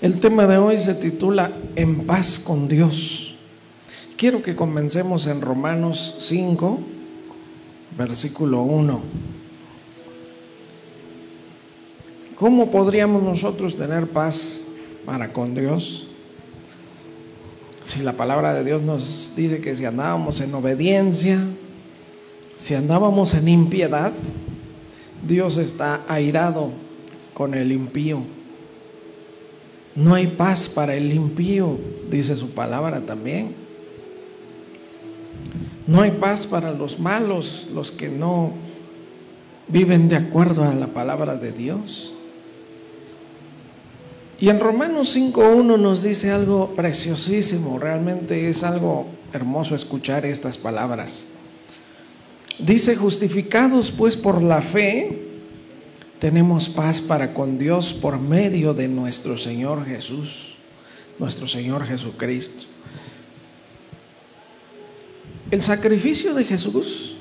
El tema de hoy se titula En paz con Dios. Quiero que comencemos en Romanos 5, versículo 1. ¿Cómo podríamos nosotros tener paz para con Dios? Si la palabra de Dios nos dice que si andábamos en obediencia, si andábamos en impiedad, Dios está airado con el impío. No hay paz para el impío, dice su palabra también. No hay paz para los malos, los que no viven de acuerdo a la palabra de Dios. Y en Romanos 5:1 nos dice algo preciosísimo, realmente es algo hermoso escuchar estas palabras. Dice: justificados pues por la fe, tenemos paz para con Dios por medio de nuestro Señor Jesús, nuestro Señor Jesucristo. El sacrificio de Jesús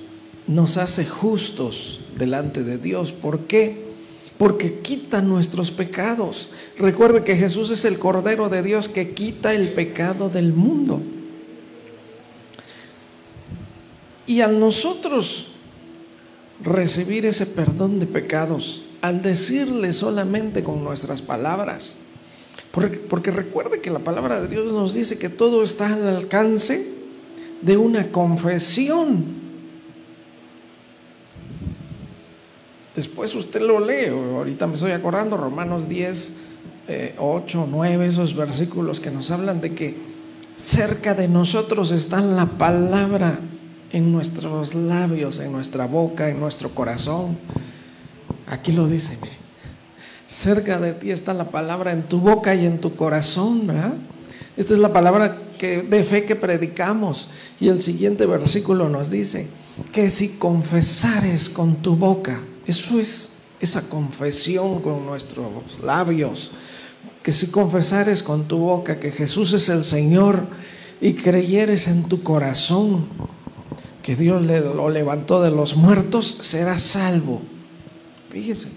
nos hace justos delante de Dios. ¿Por qué? Porque quita nuestros pecados. Recuerde que Jesús es el Cordero de Dios que quita el pecado del mundo. Y al nosotros recibir ese perdón de pecados, al decirle solamente con nuestras palabras, porque recuerde que la palabra de Dios nos dice que todo está al alcance de una confesión. Después usted lo lee, ahorita me estoy acordando, Romanos 10, 8, 9, esos versículos que nos hablan de que cerca de nosotros está la palabra en nuestros labios, en nuestra boca, en nuestro corazón. Aquí lo dice, mire, cerca de ti está la palabra en tu boca y en tu corazón, ¿verdad? Esta es la palabra de fe que predicamos. Y el siguiente versículo nos dice que si confesares con tu boca, eso es esa confesión con nuestros labios, que si confesares con tu boca que Jesús es el Señor y creyeres en tu corazón que Dios lo levantó de los muertos, serás salvo. Fíjese,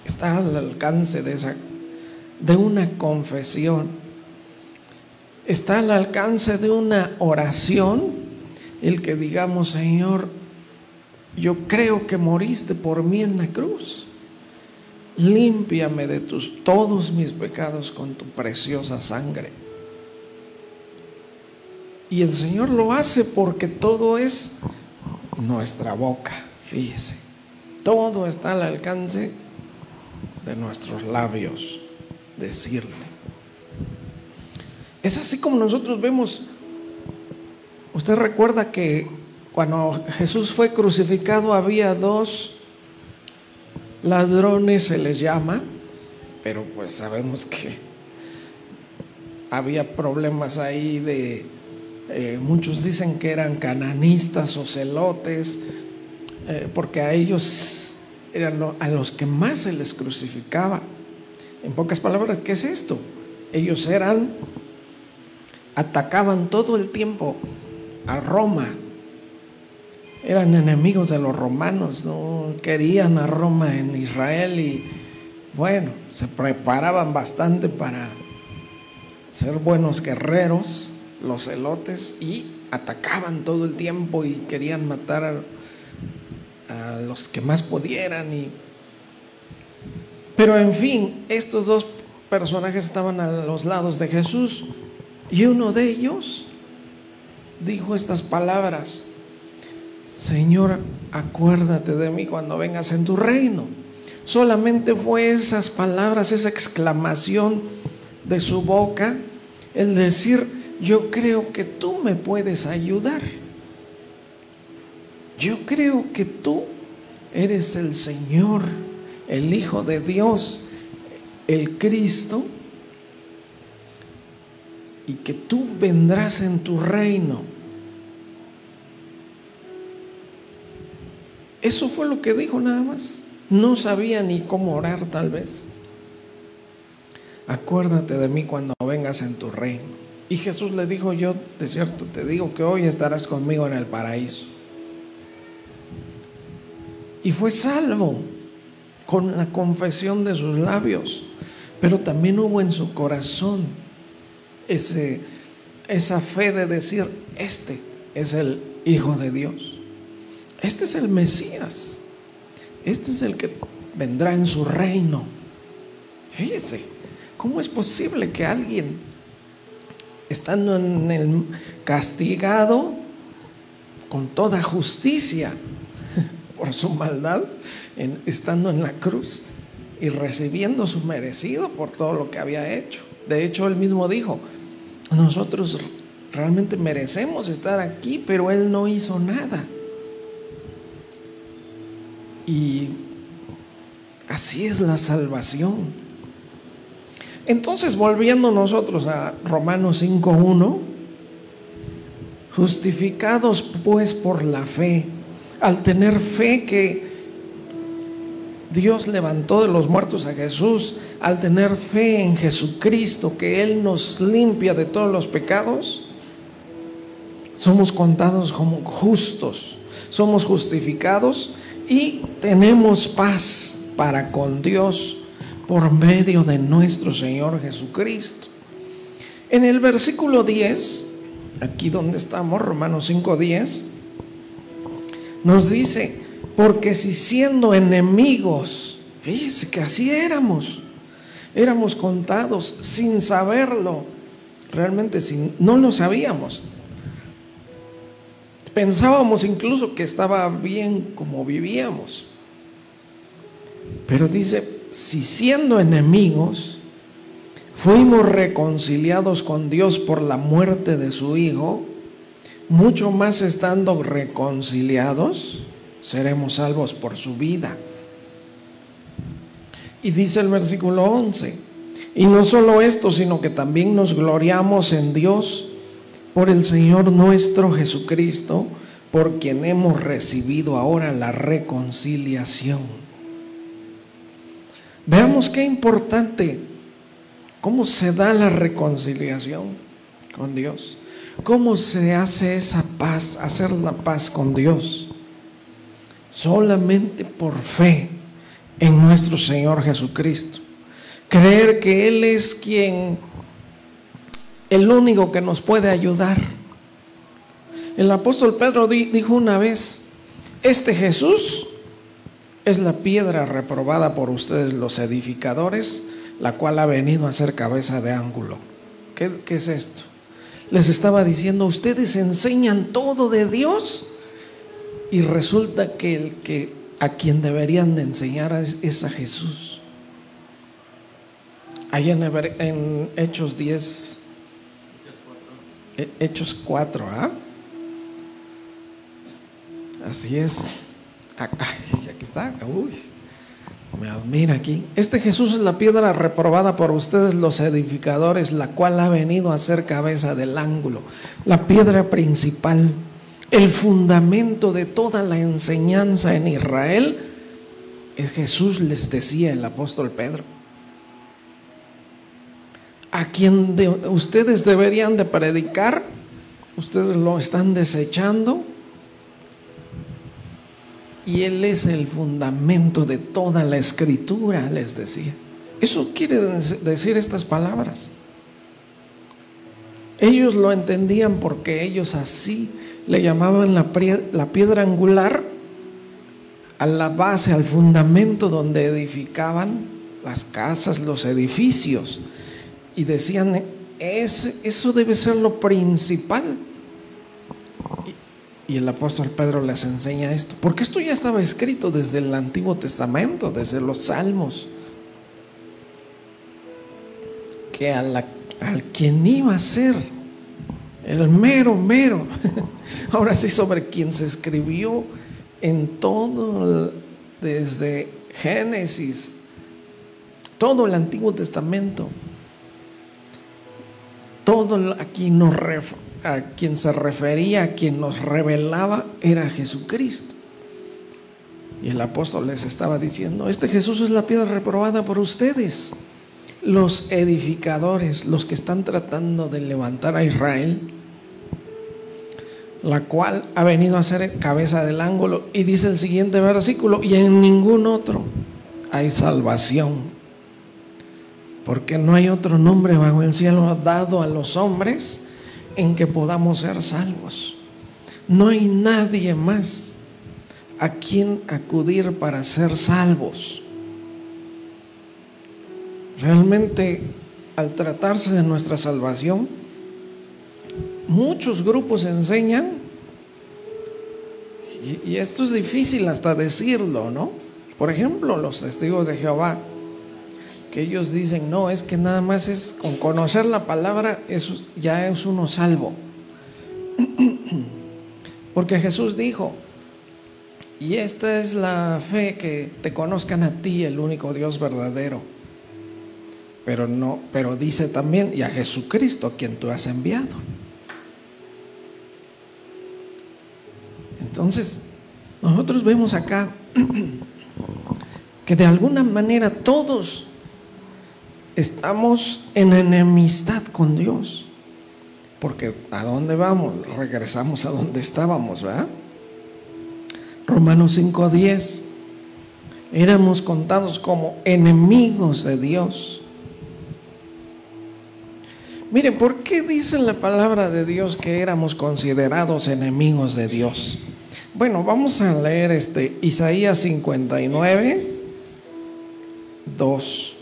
está al alcance de una confesión, está al alcance de una oración, el que digamos: Señor, yo creo que moriste por mí en la cruz, límpiame de todos mis pecados con tu preciosa sangre. Y el Señor lo hace porque todo es nuestra boca. Fíjese, todo está al alcance de nuestros labios, decirle. Es así como nosotros vemos. Usted recuerda que cuando Jesús fue crucificado había dos ladrones, se les llama, pero pues sabemos que había problemas ahí muchos dicen que eran cananistas o celotes, porque a ellos eran a los que más se les crucificaba. En pocas palabras, ¿qué es esto? Ellos atacaban todo el tiempo a Roma, eran enemigos de los romanos, no querían a Roma en Israel, y bueno, se preparaban bastante para ser buenos guerreros, los celotes, y atacaban todo el tiempo y querían matar a los que más pudieran. Pero en fin, estos dos personajes estaban a los lados de Jesús, y uno de ellos dijo estas palabras: Señor, acuérdate de mí cuando vengas en tu reino. Solamente fue esas palabras, esa exclamación de su boca, el decir: yo creo que tú me puedes ayudar, yo creo que tú eres el Señor, el Hijo de Dios, el Cristo, y que tú vendrás en tu reino. Eso fue lo que dijo, nada más. No sabía ni cómo orar, tal vez. Acuérdate de mí cuando vengas en tu reino. Y Jesús le dijo: yo de cierto te digo que hoy estarás conmigo en el paraíso. Y fue salvo con la confesión de sus labios. pero también hubo en su corazón esa fe de decir: este es el Hijo de Dios, este es el Mesías, este es el que vendrá en su reino. Fíjese, ¿cómo es posible que alguien, estando en el castigado con toda justicia por su maldad, estando en la cruz y recibiendo su merecido por todo lo que había hecho? De hecho, él mismo dijo: nosotros realmente merecemos estar aquí, pero él no hizo nada. Y así es la salvación. Entonces, volviendo nosotros a Romanos 5:1, justificados pues por la fe, al tener fe que Dios levantó de los muertos a Jesús, al tener fe en Jesucristo, que Él nos limpia de todos los pecados, somos contados como justos, somos justificados y tenemos paz para con Dios por medio de nuestro Señor Jesucristo. En el versículo 10, aquí donde estamos, Romanos 5:10, nos dice: porque si siendo enemigos, fíjese que así éramos contados sin saberlo, realmente no lo sabíamos. Pensábamos incluso que estaba bien como vivíamos. Pero dice: si siendo enemigos fuimos reconciliados con Dios por la muerte de su Hijo, mucho más estando reconciliados seremos salvos por su vida. Y dice el versículo 11: y no solo esto, sino que también nos gloriamos en Dios por el Señor nuestro Jesucristo, por quien hemos recibido ahora la reconciliación. Veamos qué importante, cómo se da la reconciliación con Dios, cómo se hace esa paz, hacer la paz con Dios. Solamente por fe en nuestro Señor Jesucristo. Creer que Él es el único que nos puede ayudar. El apóstol Pedro dijo una vez: este Jesús es la piedra reprobada por ustedes los edificadores, la cual ha venido a ser cabeza de ángulo. ¿Qué es esto? Les estaba diciendo: ustedes enseñan todo de Dios y resulta que a quien deberían de enseñar es a Jesús. Allá en Hechos 10, Hechos 4, ¿ah? Así es. Aquí está. Uy, me admira aquí. Este Jesús es la piedra reprobada por ustedes los edificadores, la cual ha venido a ser cabeza del ángulo, la piedra principal, el fundamento de toda la enseñanza en Israel. Es Jesús, les decía el apóstol Pedro, a quien ustedes deberían de predicar, ustedes lo están desechando. Y Él es el fundamento de toda la escritura, les decía. Eso quiere decir estas palabras. Ellos lo entendían porque ellos así le llamaban la piedra angular a la base, al fundamento donde edificaban las casas, los edificios. Y decían: eso debe ser lo principal. Y el apóstol Pedro les enseña esto, porque esto ya estaba escrito desde el Antiguo Testamento, desde los Salmos, que al quien iba a ser el mero, ahora sí, sobre quien se escribió en todo, desde Génesis, todo el Antiguo Testamento, todo aquí a quien se refería, a quien nos revelaba, era Jesucristo. Y el apóstol les estaba diciendo: este Jesús es la piedra reprobada por ustedes, los edificadores, los que están tratando de levantar a Israel, la cual ha venido a ser cabeza del ángulo. Y dice el siguiente versículo: y en ningún otro hay salvación, porque no hay otro nombre bajo el cielo dado a los hombres en que podamos ser salvos. No hay nadie más a quien acudir para ser salvos. Realmente, al tratarse de nuestra salvación, muchos grupos enseñan, y esto es difícil hasta decirlo, ¿no? Por ejemplo, los testigos de Jehová, que ellos dicen, no, es que nada más es con conocer la palabra, eso ya es uno salvo. Porque Jesús dijo, y esta es la fe, que te conozcan a ti, el único Dios verdadero. Pero dice también, y a Jesucristo, quien tú has enviado. Entonces, nosotros vemos acá que de alguna manera todos estamos en enemistad con Dios. Porque ¿a dónde vamos? Regresamos a donde estábamos, ¿verdad? Romanos 5:10. Éramos contados como enemigos de Dios. Mire, ¿por qué dice la palabra de Dios que éramos considerados enemigos de Dios? Bueno, vamos a leer Isaías 59:2.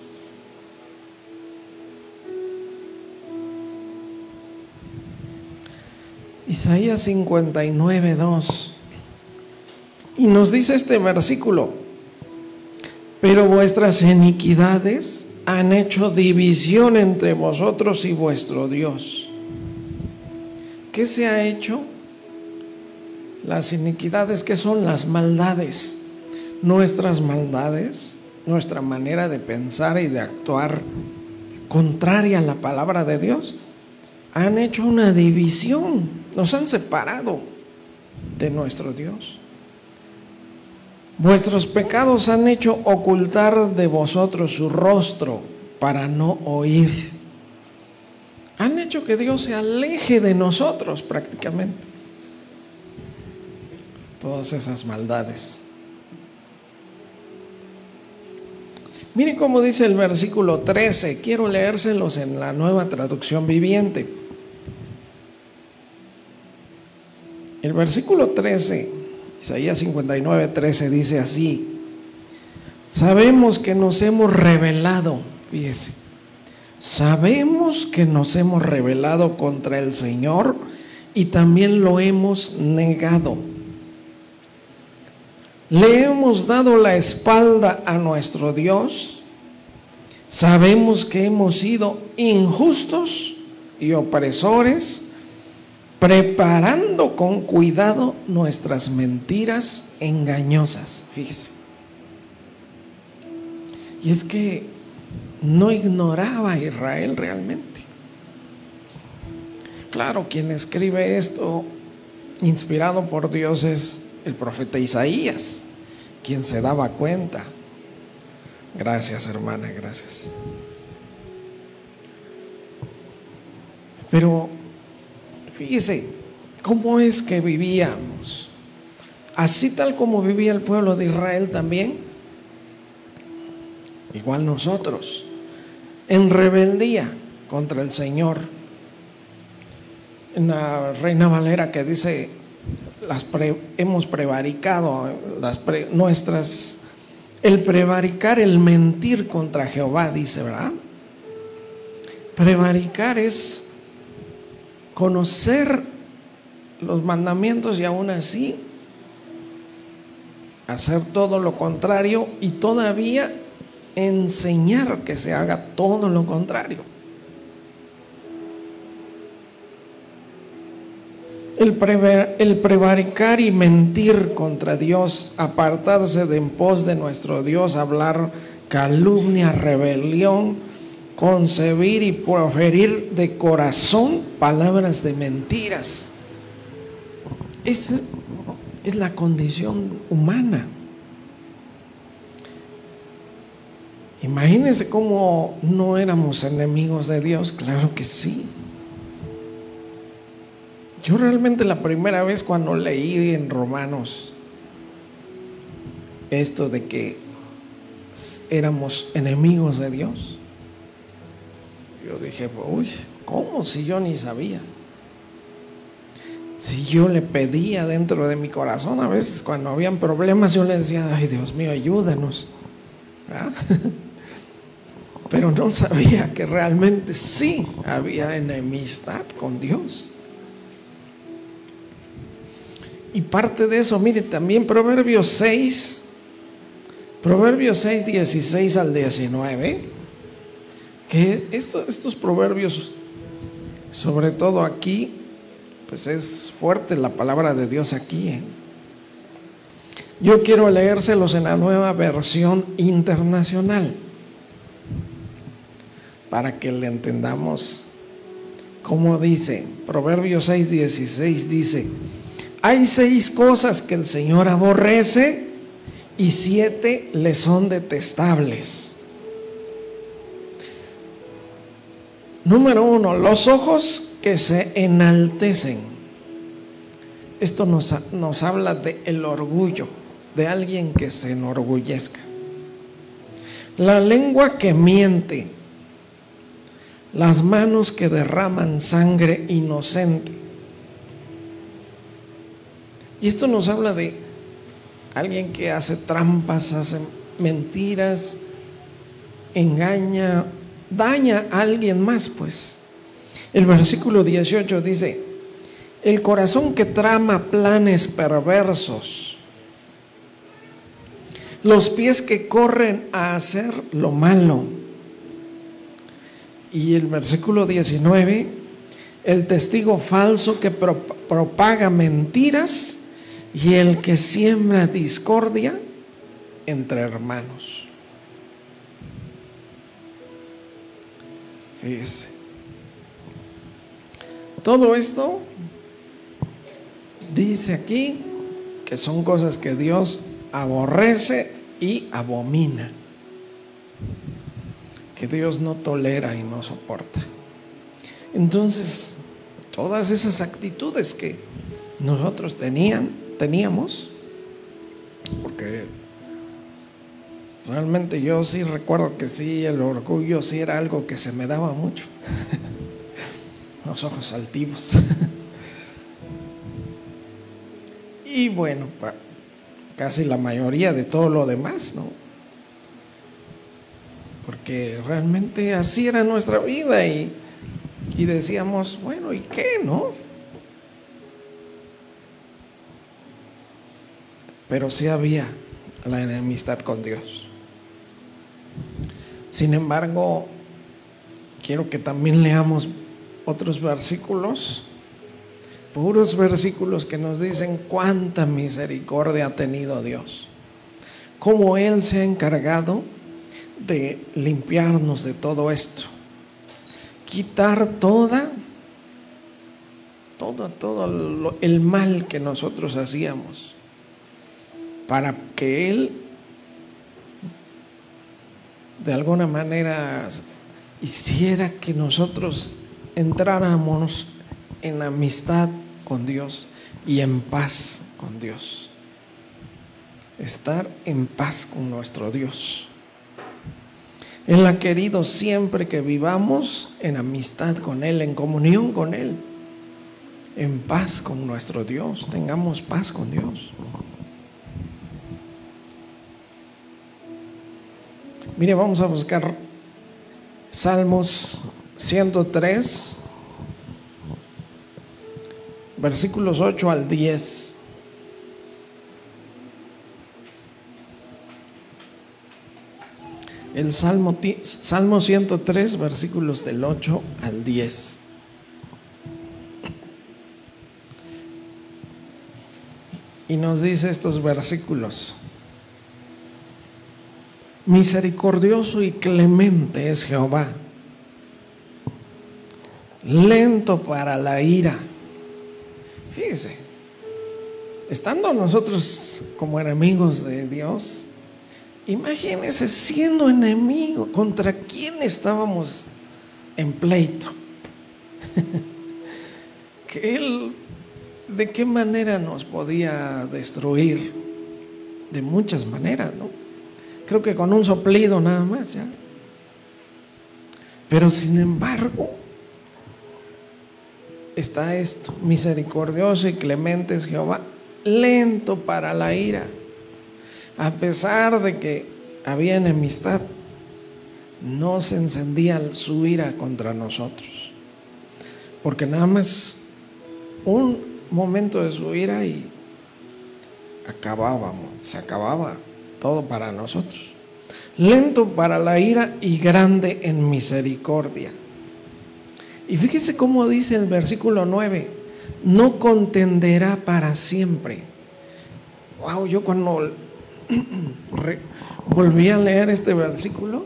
Isaías 59:2. Y nos dice este versículo: pero vuestras iniquidades han hecho división entre vosotros y vuestro Dios. ¿Qué se ha hecho? Las iniquidades, ¿qué son? Las maldades. Nuestras maldades, nuestra manera de pensar y de actuar contraria a la palabra de Dios, han hecho una división, nos han separado de nuestro Dios. Vuestros pecados han hecho ocultar de vosotros su rostro para no oír. Han hecho que Dios se aleje de nosotros prácticamente. Todas esas maldades. Mire cómo dice el versículo 13. Quiero leérselos en la Nueva Traducción Viviente. El versículo 13, Isaías 59:13, dice así: sabemos que nos hemos rebelado, fíjese, sabemos que nos hemos rebelado contra el Señor y también lo hemos negado. Le hemos dado la espalda a nuestro Dios. Sabemos que hemos sido injustos y opresores, preparando con cuidado nuestras mentiras engañosas. Fíjese. Y es que no ignoraba a Israel realmente. Claro, quien escribe esto, inspirado por Dios, es el profeta Isaías, quien se daba cuenta. Gracias, hermana, gracias. Pero fíjese cómo es que vivíamos. Así tal como vivía el pueblo de Israel también, igual nosotros, en rebeldía contra el Señor. En la Reina Valera, que dice, hemos prevaricado, el prevaricar, el mentir contra Jehová, dice, ¿verdad? Prevaricar es conocer los mandamientos y aún así hacer todo lo contrario, y todavía enseñar que se haga todo lo contrario. El prevaricar y mentir contra Dios, apartarse de en pos de nuestro Dios, hablar calumnia, rebelión, concebir y proferir de corazón palabras de mentiras. Esa es la condición humana. Imagínense cómo no éramos enemigos de Dios. Claro que sí. Yo realmente la primera vez cuando leí en Romanos esto de que éramos enemigos de Dios, Yo dije, uy, ¿cómo? Si yo ni sabía. Si yo le pedía dentro de mi corazón, a veces cuando habían problemas yo le decía, ay Dios mío, ayúdanos, ¿verdad? Pero no sabía que realmente sí había enemistad con Dios. Y parte de eso, mire, también Proverbios 6, 16 al 19, que estos proverbios, sobre todo aquí, pues es fuerte la palabra de Dios aquí, ¿eh? Yo quiero leérselos en la Nueva Versión Internacional para que le entendamos cómo dice. Proverbios 6, 16 dice: hay 6 cosas que el Señor aborrece y 7 le son detestables. Número 1, los ojos que se enaltecen. Esto nos habla del orgullo, de alguien que se enorgullezca. La lengua que miente, las manos que derraman sangre inocente. Y esto nos habla de alguien que hace trampas, hace mentiras, engaña, daña a alguien más, pues. El versículo 18 dice: el corazón que trama planes perversos, los pies que corren a hacer lo malo. Y el versículo 19: el testigo falso que propaga mentiras y el que siembra discordia entre hermanos. Fíjese. Todo esto dice aquí que son cosas que Dios aborrece y abomina, que Dios no tolera y no soporta. Entonces, todas esas actitudes que nosotros teníamos, porque realmente yo sí recuerdo que sí, el orgullo sí era algo que se me daba mucho. Los ojos altivos. Y bueno, casi la mayoría de todo lo demás, ¿no? Porque realmente así era nuestra vida y decíamos, bueno, ¿y qué, no? Pero sí había la enemistad con Dios. Sin embargo, quiero que también leamos otros versículos, puros versículos que nos dicen cuánta misericordia ha tenido Dios, cómo Él se ha encargado de limpiarnos de todo esto, quitar todo el mal que nosotros hacíamos, para que Él de alguna manera hiciera que nosotros entráramos en amistad con Dios y en paz con Dios. Estar en paz con nuestro Dios. Él ha querido siempre que vivamos en amistad con Él, en comunión con Él, en paz con nuestro Dios. Tengamos paz con Dios. Mire, vamos a buscar Salmos 103, versículos 8 al 10. El Salmo 103, versículos del 8 al 10. Y nos dice estos versículos: misericordioso y clemente es Jehová, lento para la ira. Fíjese, estando nosotros como enemigos de Dios, imagínese siendo enemigo, ¿contra quién estábamos en pleito? Que Él, ¿de qué manera nos podía destruir? De muchas maneras, ¿no? Creo que con un soplido nada más, ya. Pero sin embargo, está esto: misericordioso y clemente es Jehová, lento para la ira. A pesar de que había enemistad, no se encendía su ira contra nosotros, porque nada más un momento de su ira y se acababa todo para nosotros. Lento para la ira y grande en misericordia. Y fíjese cómo dice el versículo 9: no contenderá para siempre. Wow, yo cuando volví a leer este versículo,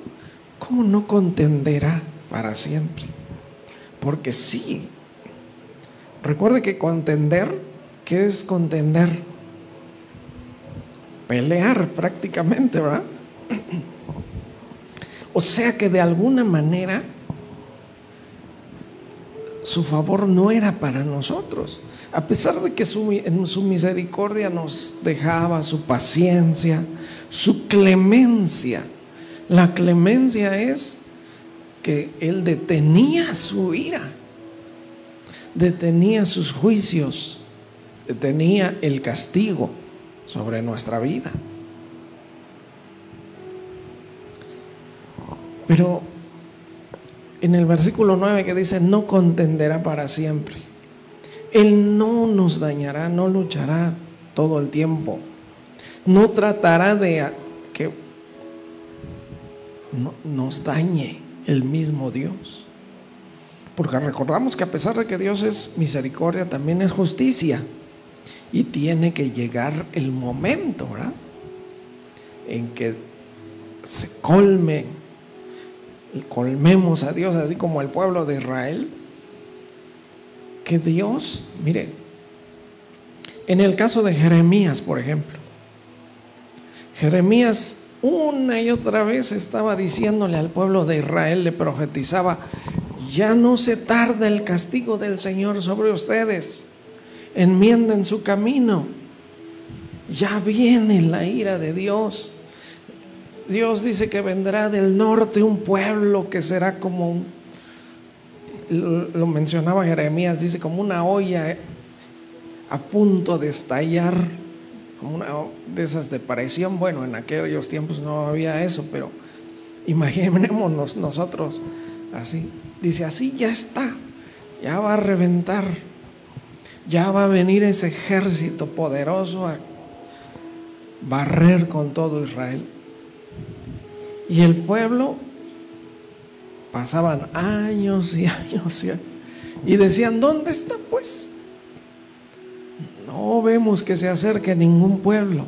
¿cómo no contenderá para siempre? Porque sí. Recuerde que contender, ¿qué es contender? Pelear prácticamente, ¿verdad? O sea que de alguna manera su favor no era para nosotros, a pesar de que en su misericordia nos dejaba, su paciencia, su clemencia. La clemencia es que Él detenía su ira, detenía sus juicios, detenía el castigo sobre nuestra vida. Pero en el versículo 9 que dice: no contenderá para siempre, Él no nos dañará, no luchará todo el tiempo, no tratará de que nos dañe el mismo Dios. Porque recordamos que a pesar de que Dios es misericordia, también es justicia, y tiene que llegar el momento, ¿verdad?, en que se colmemos a Dios, así como el pueblo de Israel. Que Dios, mire, en el caso de Jeremías, por ejemplo, Jeremías una y otra vez estaba diciéndole al pueblo de Israel, le profetizaba: ya no se tarda el castigo del Señor sobre ustedes, enmienden su camino, ya viene la ira de Dios. Dios dice que vendrá del norte un pueblo que será como lo mencionaba Jeremías, dice, como una olla a punto de estallar, como una de esas de presión. Bueno, en aquellos tiempos no había eso, pero imaginémonos nosotros así. Dice: así ya está, ya va a reventar, ya va a venir ese ejército poderoso a barrer con todo Israel. Y el pueblo, pasaban años y años y decían: ¿dónde está pues? No vemos que se acerque ningún pueblo.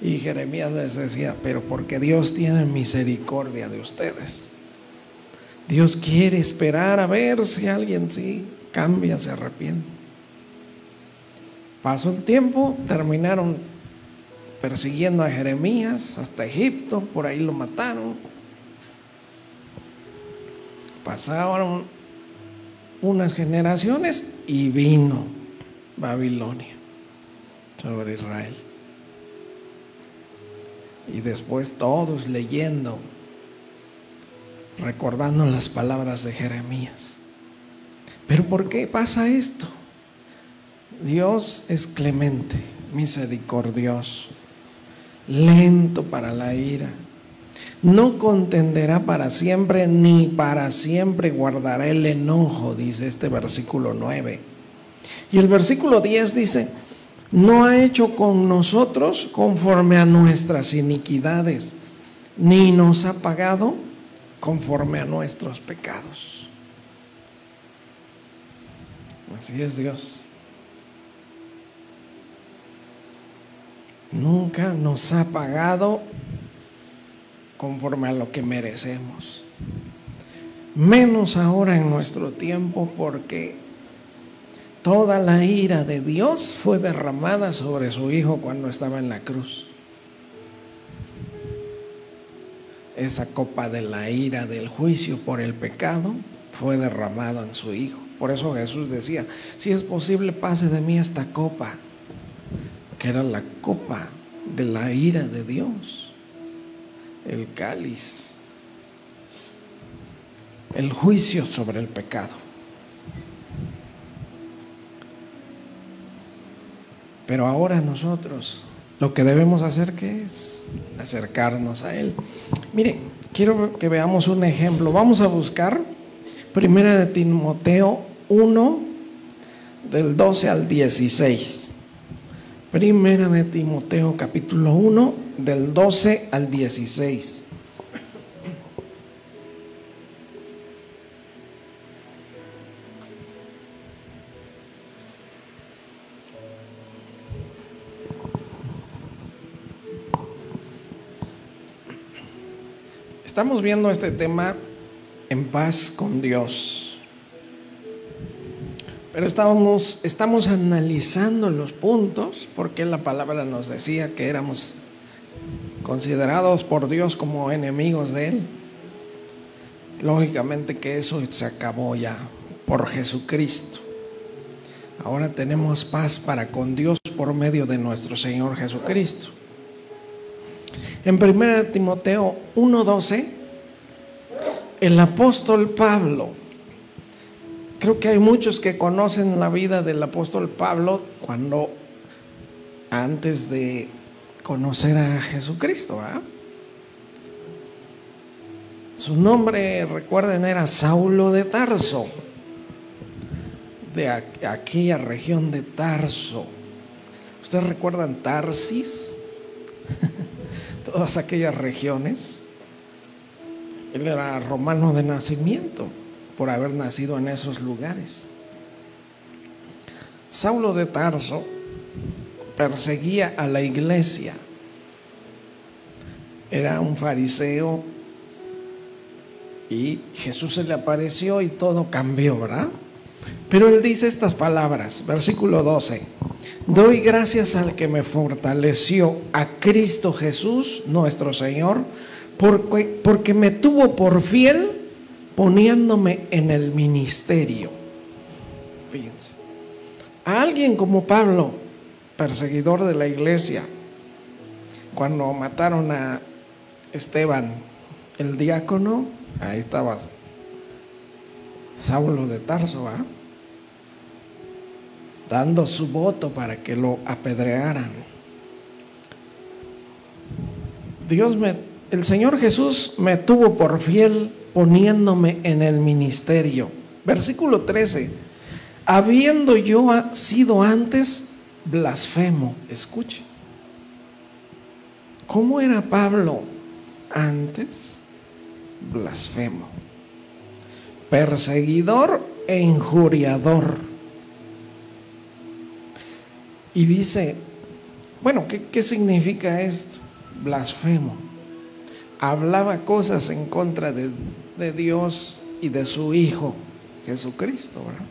Y Jeremías les decía: pero porque Dios tiene misericordia de ustedes. Dios quiere esperar a ver si alguien sí cambia, se arrepiente. Pasó el tiempo, terminaron persiguiendo a Jeremías hasta Egipto, por ahí lo mataron. Pasaron unas generaciones y vino Babilonia sobre Israel. Y después todos leyendo, recordando las palabras de Jeremías. ¿Pero por qué pasa esto? Dios es clemente, misericordioso, lento para la ira, no contenderá para siempre, ni para siempre guardará el enojo, dice este versículo 9. Y el versículo 10 dice: no ha hecho con nosotros conforme a nuestras iniquidades, ni nos ha pagado conforme a nuestros pecados. Así es Dios. Nunca nos ha pagado conforme a lo que merecemos, menos ahora en nuestro tiempo, porque toda la ira de Dios fue derramada sobre su Hijo cuando estaba en la cruz. Esa copa de la ira del juicio por el pecado fue derramada en su Hijo. Por eso Jesús decía: si es posible, pase de mí esta copa, que era la copa de la ira de Dios, el cáliz. el juicio sobre el pecado. Pero ahora nosotros lo que debemos hacer, ¿qué es? Acercarnos a Él. Miren, quiero que veamos un ejemplo. Vamos a buscar Primera de Timoteo 1, del 12 al 16. Primera de Timoteo capítulo 1, del 12 al 16. Estamos viendo este tema en paz con Dios, pero estamos analizando los puntos porque la palabra nos decía que éramos considerados por Dios como enemigos de Él. Lógicamente que eso se acabó ya por Jesucristo. Ahora tenemos paz para con Dios por medio de nuestro Señor Jesucristo. En 1 Timoteo 1:12, el apóstol Pablo, creo que hay muchos que conocen la vida del apóstol Pablo antes de conocer a Jesucristo, ¿verdad? Su nombre, recuerden, era Saulo de Tarso, de aquella región de Tarso. ¿Ustedes recuerdan Tarsis? Todas aquellas regiones. Él era romano de nacimiento por haber nacido en esos lugares. Saulo de Tarso perseguía a la iglesia. Era un fariseo y Jesús se le apareció y todo cambió, ¿verdad? Pero él dice estas palabras, versículo 12: doy gracias al que me fortaleció, a Cristo Jesús nuestro Señor, porque me tuvo por fiel poniéndome en el ministerio. Fíjense, a alguien como Pablo, perseguidor de la iglesia, cuando mataron a Esteban, el diácono, ahí estaba Saulo de Tarso, ¿va? Dando su voto para que lo apedrearan. El Señor Jesús me tuvo por fiel poniéndome en el ministerio. Versículo 13: habiendo yo sido antes blasfemo. Escuche, ¿cómo era Pablo antes? Blasfemo, perseguidor e injuriador. Y dice, bueno, ¿qué significa esto? Blasfemo. Hablaba cosas en contra de Dios y de su Hijo Jesucristo, ¿verdad?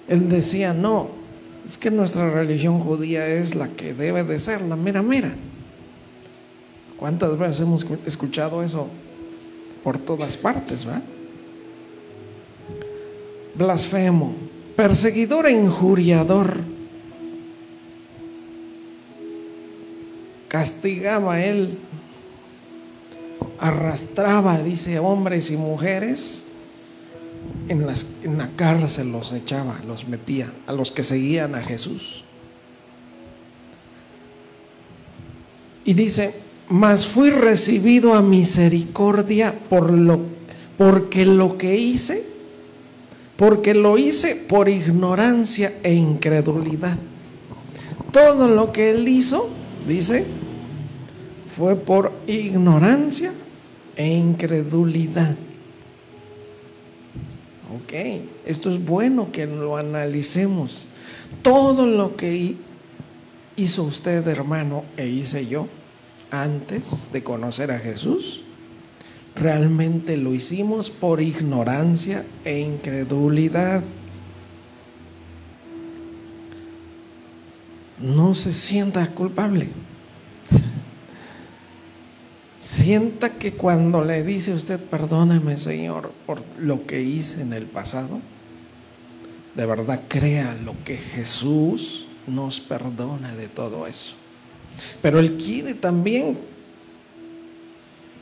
Él decía, no, es que nuestra religión judía es la que debe de ser, la mera mera. ¿Cuántas veces hemos escuchado eso por todas partes, ¿verdad? Blasfemo, perseguidor e injuriador. Castigaba él, arrastraba, dice, hombres y mujeres en la cárcel, los echaba, los metía, a los que seguían a Jesús. Y dice, mas fui recibido a misericordia porque lo hice por ignorancia e incredulidad. Todo lo que él hizo, dice, fue por ignorancia e incredulidad. Ok, esto es bueno que lo analicemos. Todo lo que hizo usted, hermano, e hice yo antes de conocer a Jesús, realmente lo hicimos por ignorancia e incredulidad. No se sienta culpable. Sienta que cuando le dice a usted, perdóname, Señor, por lo que hice en el pasado, de verdad crea lo que Jesús nos perdona de todo eso. Pero Él quiere también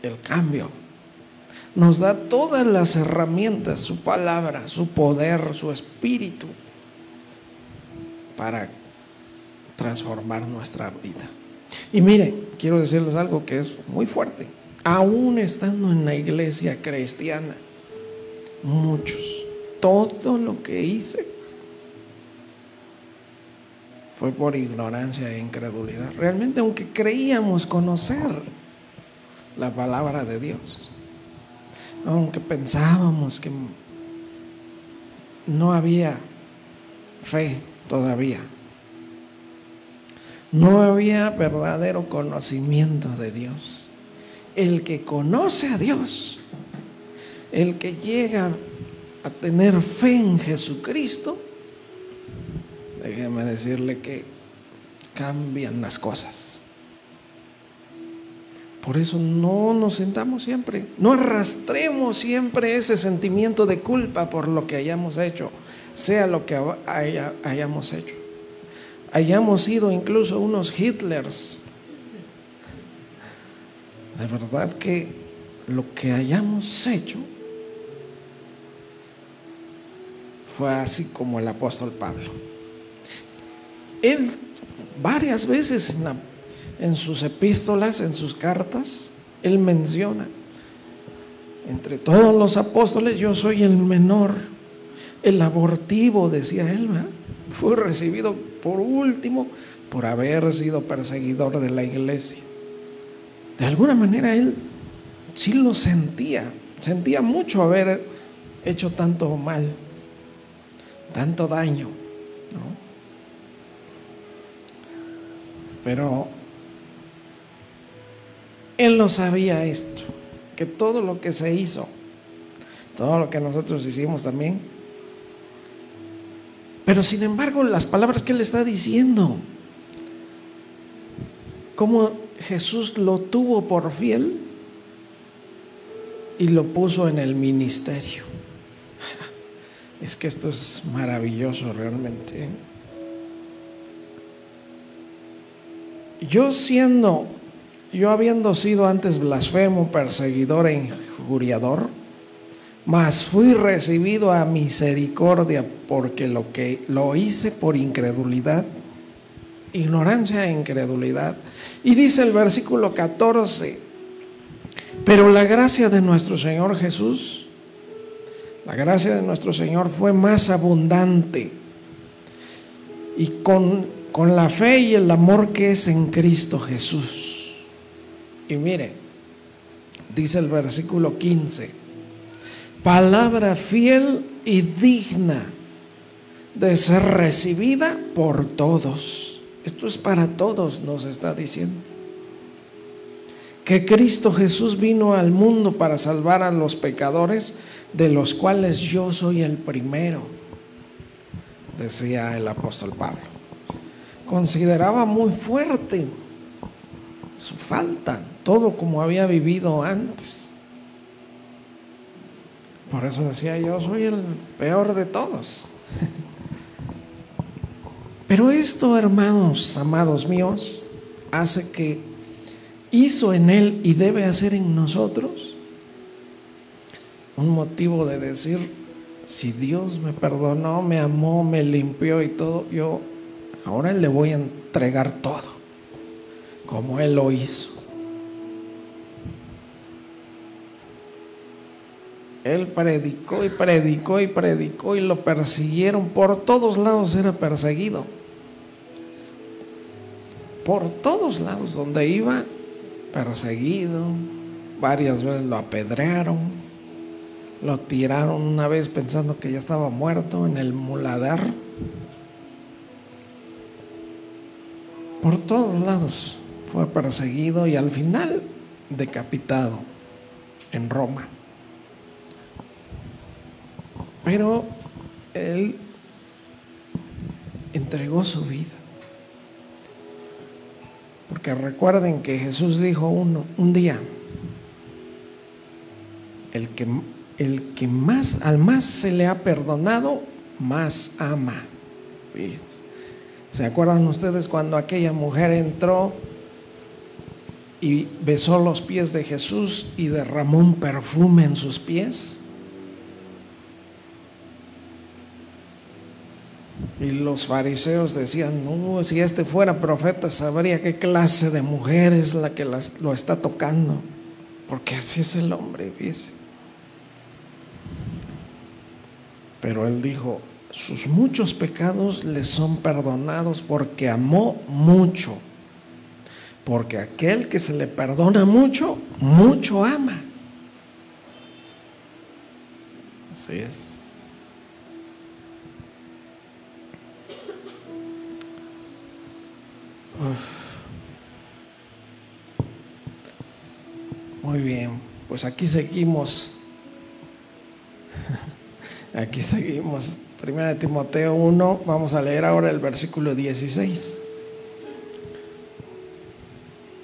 el cambio. nos da todas las herramientas, su palabra, su poder, su espíritu, para transformar nuestra vida. Y mire, quiero decirles algo que es muy fuerte. Aún estando en la iglesia cristiana, muchos, todo lo que hice fue por ignorancia e incredulidad. Realmente, aunque creíamos conocer la palabra de Dios, aunque pensábamos que no había fe todavía, no había verdadero conocimiento de Dios. El que conoce a Dios, el que llega a tener fe en Jesucristo, déjeme decirle que cambian las cosas. Por eso no nos sentamos siempre, no arrastremos siempre ese sentimiento de culpa por lo que hayamos hecho, sea lo que hayamos hecho. Hayamos sido incluso unos Hitlers. De verdad que lo que hayamos hecho fue así como el apóstol Pablo. Él varias veces en sus epístolas, en sus cartas, él menciona: entre todos los apóstoles yo soy el menor, el abortivo, decía él, ¿verdad? Fue recibido por último por haber sido perseguidor de la iglesia. De alguna manera él sí lo sentía mucho haber hecho tanto mal, tanto daño, ¿no? Pero él lo sabía esto, que todo lo que se hizo, todo lo que nosotros hicimos también, pero sin embargo las palabras que él está diciendo, cómo Jesús lo tuvo por fiel y lo puso en el ministerio. Es que esto es maravilloso realmente. Yo habiendo sido antes blasfemo, perseguidor e injuriador, mas fui recibido a misericordia, porque lo hice por incredulidad, ignorancia e incredulidad. Y dice el versículo 14: pero la gracia de nuestro Señor Jesús, la gracia de nuestro Señor fue más abundante, y con la fe y el amor que es en Cristo Jesús. Y mire, dice el versículo 15: palabra fiel y digna de ser recibida por todos. Esto es para todos, nos está diciendo. Que Cristo Jesús vino al mundo para salvar a los pecadores, de los cuales yo soy el primero, decía el apóstol Pablo. Consideraba muy fuerte su falta, todo como había vivido antes. Por eso decía: yo soy el peor de todos. Pero esto, hermanos, amados míos, hace que hizo en él y debe hacer en nosotros un motivo de decir: si Dios me perdonó, me amó, me limpió y todo, yo ahora le voy a entregar todo, como él lo hizo. Él predicó y predicó y predicó, y lo persiguieron por todos lados. Era perseguido por todos lados donde iba, perseguido. Varias veces lo apedrearon, lo tiraron una vez pensando que ya estaba muerto en el muladar. Por todos lados fue perseguido y al final decapitado en Roma. Pero él entregó su vida. Porque recuerden que Jesús dijo un día: al más se le ha perdonado, más ama. ¿Se acuerdan ustedes cuando aquella mujer entró y besó los pies de Jesús y derramó un perfume en sus pies. Y los fariseos decían: no, si este fuera profeta sabría qué clase de mujer es la que lo está tocando, porque así es el hombre, fíjese. Pero él dijo: sus muchos pecados le son perdonados porque amó mucho. Porque aquel que se le perdona mucho, mucho ama. Así es. Muy bien, pues aquí seguimos. Aquí seguimos. Primera de Timoteo 1, vamos a leer ahora el versículo 16.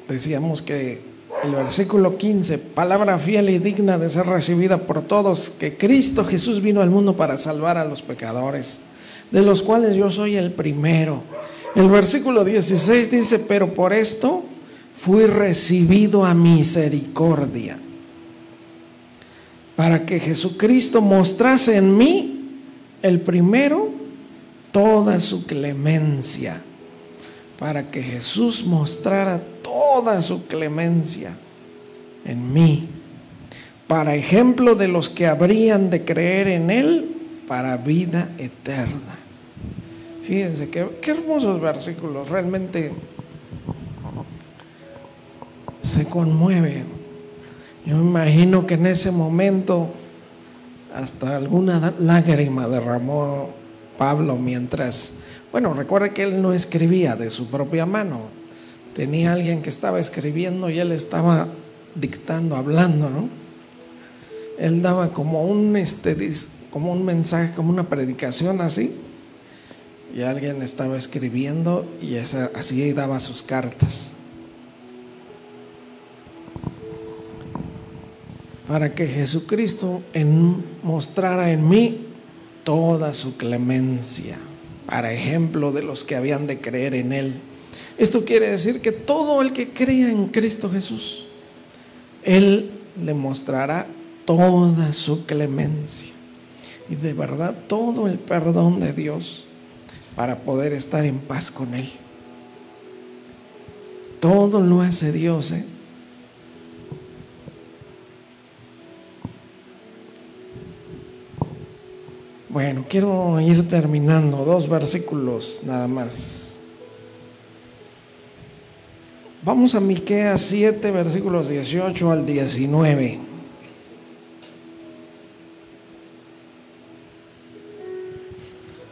Decíamos que el versículo 15, palabra fiel y digna de ser recibida por todos, que Cristo Jesús vino al mundo para salvar a los pecadores, de los cuales yo soy el primero. El versículo 16 dice: pero por esto fui recibido a misericordia, para que Jesucristo mostrase en mí, el primero, toda su clemencia. Para que Jesús mostrara toda su clemencia en mí, para ejemplo de los que habrían de creer en Él para vida eterna. Fíjense qué hermosos versículos, realmente se conmueve. Yo me imagino que en ese momento hasta alguna lágrima derramó Pablo mientras, bueno, recuerda que él no escribía de su propia mano, tenía alguien que estaba escribiendo y él estaba dictando, hablando, ¿no? Él daba como un mensaje, como una predicación así, y alguien estaba escribiendo y así daba sus cartas. Para que Jesucristo mostrara en mí toda su clemencia, para ejemplo de los que habían de creer en Él. Esto quiere decir que todo el que crea en Cristo Jesús, Él le mostrará toda su clemencia y de verdad todo el perdón de Dios para poder estar en paz con Él. Todo lo hace Dios, Bueno, quiero ir terminando, 2 versículos nada más. Vamos a Miqueas 7, versículos 18 al 19.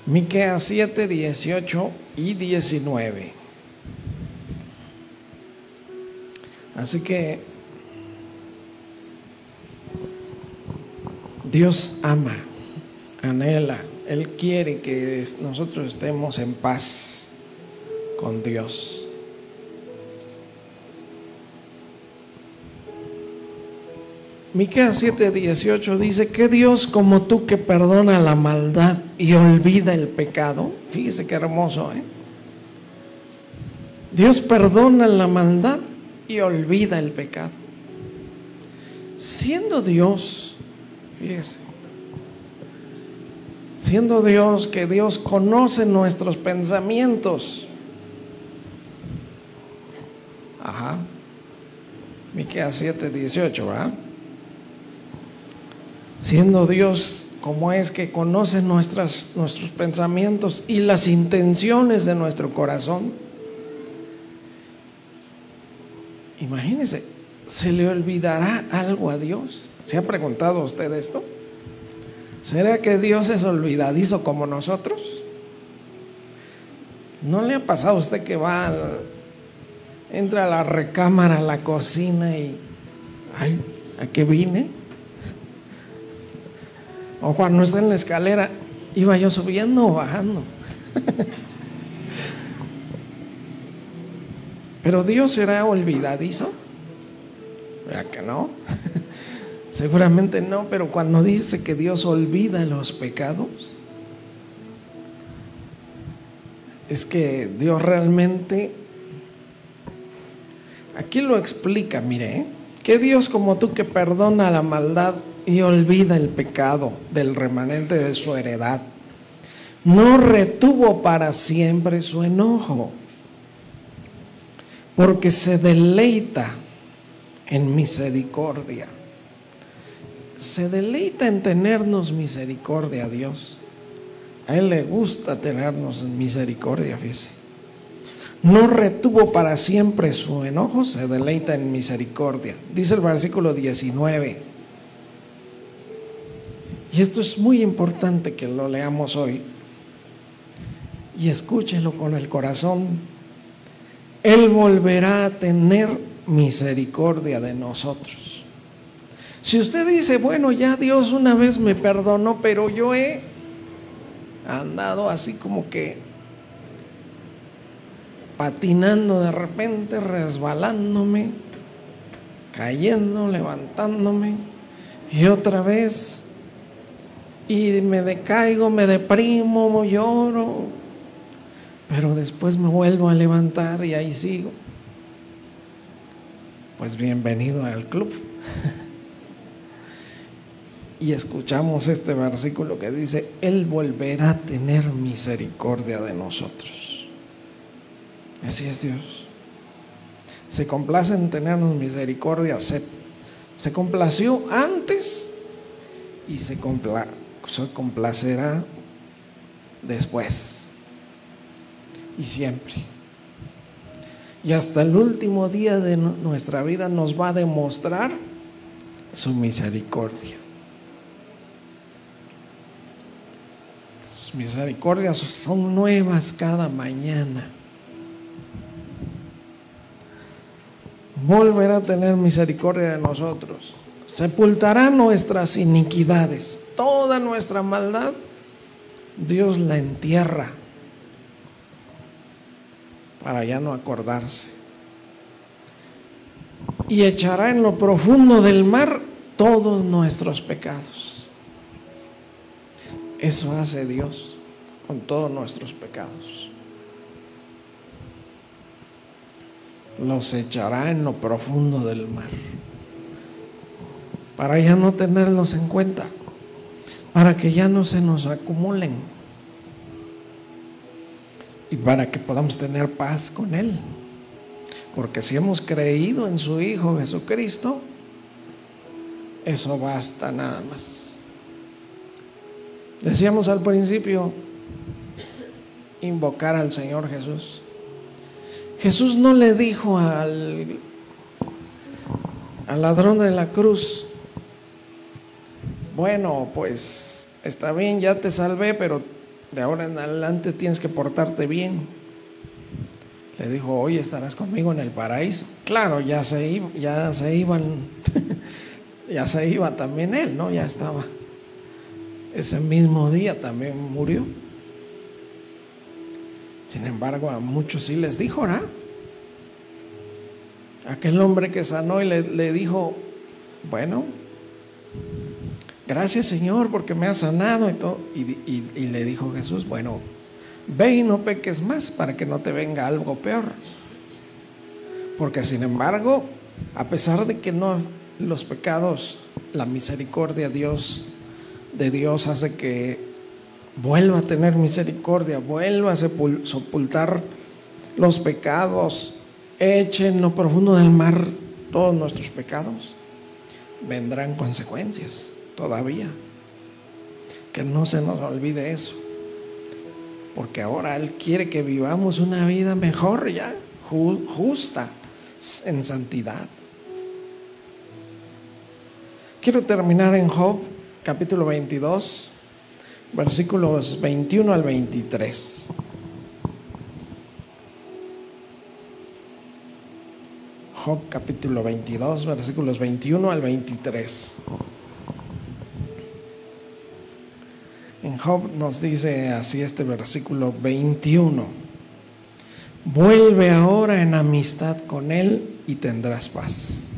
Miqueas 7, 18 y 19. Así que Dios ama, anhela, Él quiere que nosotros estemos en paz con Dios. Miqueas 7, 18 dice: ¿qué Dios como tú que perdona la maldad y olvida el pecado? Fíjese qué hermoso, Dios perdona la maldad y olvida el pecado. Siendo Dios, fíjese, siendo Dios, que Dios conoce nuestros pensamientos. Miqueas 7, 18, ¿verdad? Siendo Dios como es, que conoce nuestros pensamientos y las intenciones de nuestro corazón. Imagínese, ¿se le olvidará algo a Dios? ¿Se ha preguntado usted esto? ¿Será que Dios es olvidadizo como nosotros? ¿No le ha pasado a usted que entra a la recámara, a la cocina y ay, ¿a qué vine? O cuando está en la escalera, ¿iba yo subiendo o bajando? Pero Dios será olvidadizo, ¿verdad que no? Seguramente no, pero cuando dice que Dios olvida los pecados, es que Dios realmente Aquí lo explica, mire, que Dios como tú que perdona la maldad y olvida el pecado del remanente de su heredad, no retuvo para siempre su enojo, porque se deleita en misericordia. Se deleita en tenernos misericordia, Dios. A Él le gusta tenernos en misericordia, fíjese. No retuvo para siempre su enojo, se deleita en misericordia. Dice el versículo 19. Y esto es muy importante que lo leamos hoy. Y escúchelo con el corazón. Él volverá a tener misericordia de nosotros. Si usted dice, bueno, ya Dios una vez me perdonó, pero yo he andado así como que patinando de repente, resbalándome, cayendo, levantándome, y otra vez, y me decaigo, me deprimo, lloro, pero después me vuelvo a levantar y ahí sigo. Pues bienvenido al club. Y escuchamos este versículo que dice, Él volverá a tener misericordia de nosotros. Así es Dios. Se complace en tenernos misericordia. Se complació antes y se complacerá después. Y siempre. Y hasta el último día de nuestra vida nos va a demostrar su misericordia. Sus misericordias son nuevas cada mañana. Volverá a tener misericordia de nosotros. Sepultará nuestras iniquidades. Toda nuestra maldad, Dios la entierra para ya no acordarse. Y echará en lo profundo del mar todos nuestros pecados. Eso hace Dios con todos nuestros pecados. Los echará en lo profundo del mar, para ya no tenerlos en cuenta, para que ya no se nos acumulen y para que podamos tener paz con Él. Porque si hemos creído en su Hijo Jesucristo, eso basta nada más. Decíamos al principio, invocar al Señor Jesús. Jesús no le dijo al ladrón de la cruz, bueno, pues está bien, ya te salvé, pero de ahora en adelante tienes que portarte bien. Le dijo, hoy estarás conmigo en el paraíso. Claro, ya se iban, ya se iba también él, ¿no? Ya estaba. Ese mismo día también murió. Sin embargo, a muchos sí les dijo, ¿no? Aquel hombre que sanó y le dijo, bueno, gracias Señor porque me has sanado y todo. Y le dijo Jesús, bueno, ve y no peques más para que no te venga algo peor. Porque sin embargo, a pesar de que no los pecados, la misericordia de Dios hace que vuelva a tener misericordia, vuelva a sepultar los pecados, eche en lo profundo del mar todos nuestros pecados, vendrán consecuencias todavía. Que no se nos olvide eso, porque ahora Él quiere que vivamos una vida mejor ya, justa, en santidad. Quiero terminar en Job, capítulo 22, versículos 21 al 23. Job capítulo 22, versículos 21 al 23. En Job nos dice así este versículo 21. Vuelve ahora en amistad con Él y tendrás paz.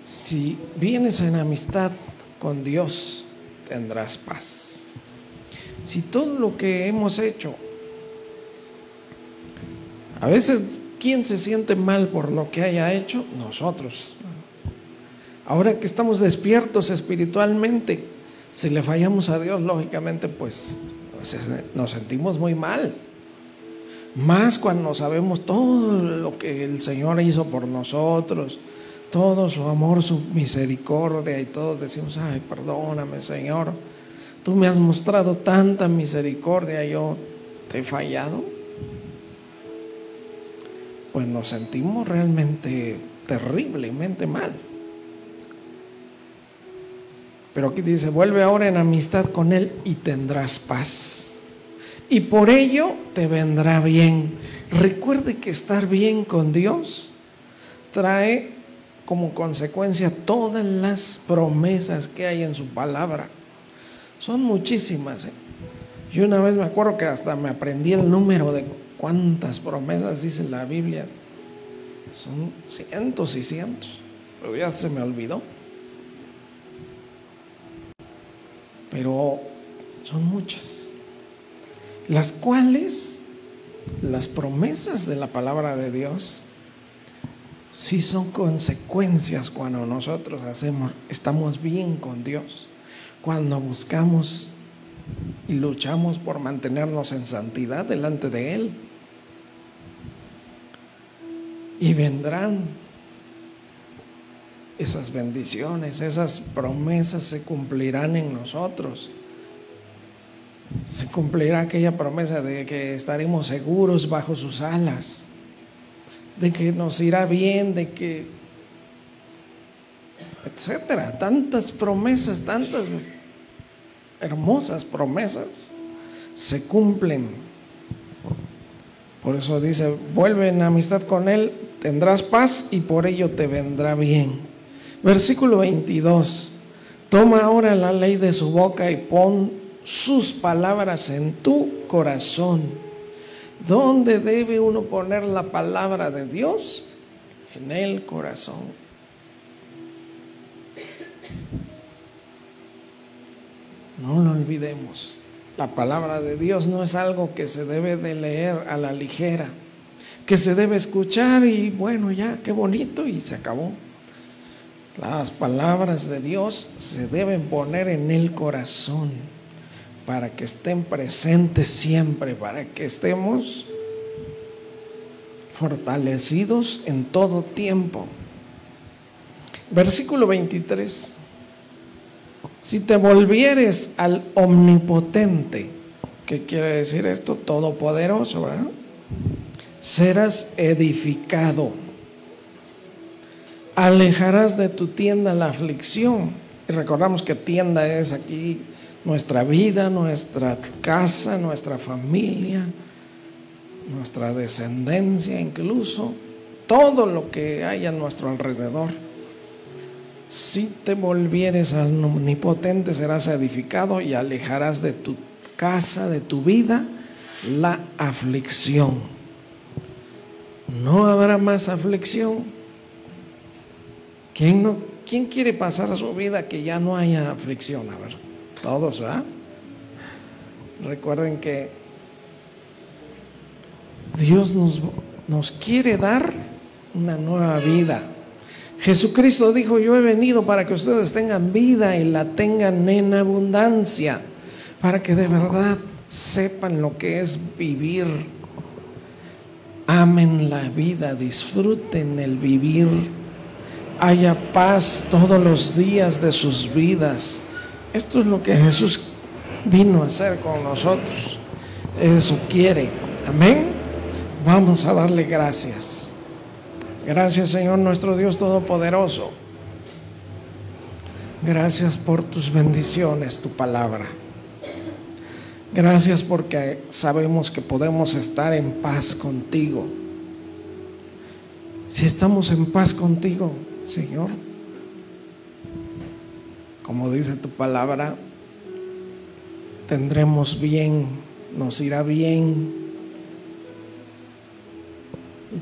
Si vienes en amistad con Dios, tendrás paz. Si todo lo que hemos hecho, a veces ¿quién se siente mal por lo que haya hecho? Nosotros. Ahora que estamos despiertos espiritualmente, si le fallamos a Dios, lógicamente, pues nos sentimos muy mal. Más cuando sabemos todo lo que el Señor hizo por nosotros, todo su amor, su misericordia, y todos decimos: ay, perdóname, Señor, tú me has mostrado tanta misericordia, yo te he fallado. Pues nos sentimos realmente terriblemente mal. Pero aquí dice: vuelve ahora en amistad con Él y tendrás paz, y por ello te vendrá bien. Recuerde que estar bien con Dios trae como consecuencia todas las promesas que hay en su palabra. Son muchísimas, ¿eh? Yo una vez me acuerdo que hasta me aprendí el número de cuántas promesas dice la Biblia. Son cientos y cientos, pero ya se me olvidó. Pero son muchas, las cuales las promesas de la palabra de Dios sí son consecuencias cuando nosotros estamos bien con Dios, cuando buscamos y luchamos por mantenernos en santidad delante de Él. Y vendrán esas bendiciones, esas promesas se cumplirán en nosotros. Se cumplirá aquella promesa de que estaremos seguros bajo sus alas, de que nos irá bien, de que, etcétera. Tantas promesas, tantas hermosas promesas se cumplen. Por eso dice: vuelve en amistad con Él, tendrás paz y por ello te vendrá bien. Versículo 22: toma ahora la ley de su boca y pon sus palabras en tu corazón. ¿Dónde debe uno poner la palabra de Dios? En el corazón. No lo olvidemos. La palabra de Dios no es algo que se debe de leer a la ligera, que se debe escuchar y bueno, ya, qué bonito, y se acabó. Las palabras de Dios se deben poner en el corazón para que estén presentes siempre, para que estemos fortalecidos en todo tiempo. Versículo 23: si te volvieres al omnipotente, ¿qué quiere decir esto? Todopoderoso, ¿verdad? Serás edificado. Alejarás de tu tienda la aflicción. Y recordamos que tienda es aquí nuestra vida, nuestra casa, nuestra familia, nuestra descendencia, incluso todo lo que hay a nuestro alrededor. Si te volvieres al omnipotente, serás edificado y alejarás de tu casa, de tu vida, la aflicción. No habrá más aflicción. ¿Quién quiere pasar su vida que ya no haya aflicción? A ver, todos, ¿verdad? Recuerden que Dios nos quiere dar una nueva vida. Jesucristo dijo: yo he venido para que ustedes tengan vida y la tengan en abundancia, para que de verdad sepan lo que es vivir. Amen la vida, disfruten el vivir, haya paz todos los días de sus vidas. Esto es lo que Jesús vino a hacer con nosotros. Eso quiere. Amén. Vamos a darle gracias. Gracias, Señor nuestro Dios Todopoderoso. Gracias por tus bendiciones, tu palabra. Gracias porque sabemos que podemos estar en paz contigo. Si estamos en paz contigo, Señor, como dice tu palabra, tendremos bien, nos irá bien y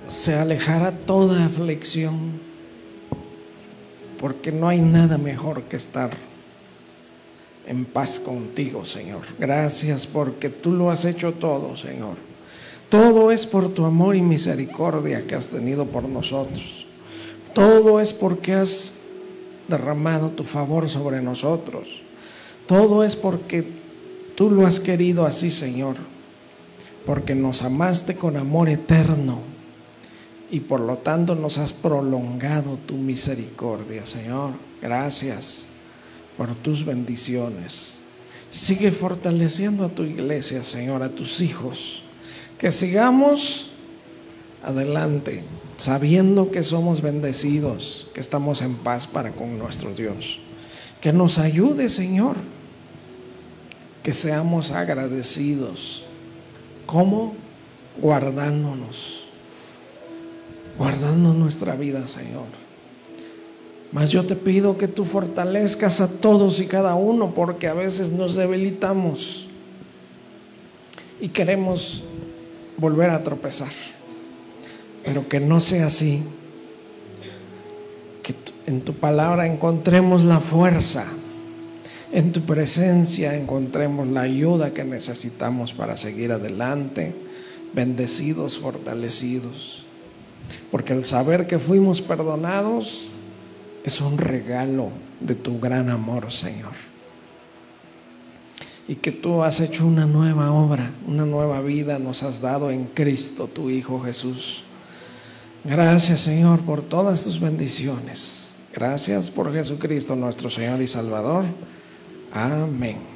se alejará toda aflicción, porque no hay nada mejor que estar en paz contigo, Señor. Gracias porque tú lo has hecho todo, Señor. Todo es por tu amor y misericordia que has tenido por nosotros. Todo es porque has derramado tu favor sobre nosotros. Todo es porque tú lo has querido así, Señor, porque nos amaste con amor eterno y por lo tanto nos has prolongado tu misericordia, Señor. Gracias por tus bendiciones. Sigue fortaleciendo a tu iglesia, Señor, a tus hijos, que sigamos adelante sabiendo que somos bendecidos, que estamos en paz para con nuestro Dios. Que nos ayude, Señor, que seamos agradecidos. ¿Cómo? Guardando nuestra vida, Señor. Mas yo te pido que tú fortalezcas a todos y cada uno, porque a veces nos debilitamos y queremos volver a tropezar. Pero que no sea así. Que en tu palabra encontremos la fuerza. En tu presencia encontremos la ayuda que necesitamos para seguir adelante, bendecidos, fortalecidos. Porque el saber que fuimos perdonados es un regalo de tu gran amor, Señor. Y que tú has hecho una nueva obra, una nueva vida nos has dado en Cristo, tu Hijo Jesús. Gracias, Señor, por todas tus bendiciones. Gracias por Jesucristo, nuestro Señor y Salvador. Amén.